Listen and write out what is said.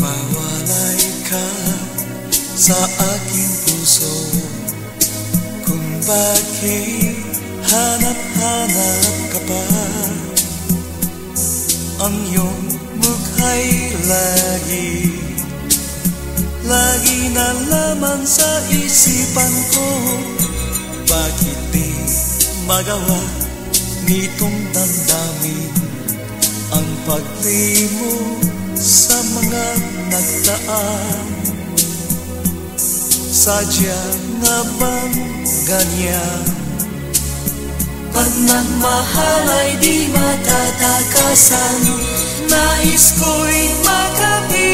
Mawalay ka sa aking puso, kung bakit hanap-hanap ka pa. Ang iyong mukha'y lagi na laman sa isipan ko. Bakit di magawa nitong damdamin ang paglimo sa mga nagdaan? Sadya nga bang ganyan? Pagmamahal ay di matatakasan, nais ko'y makapit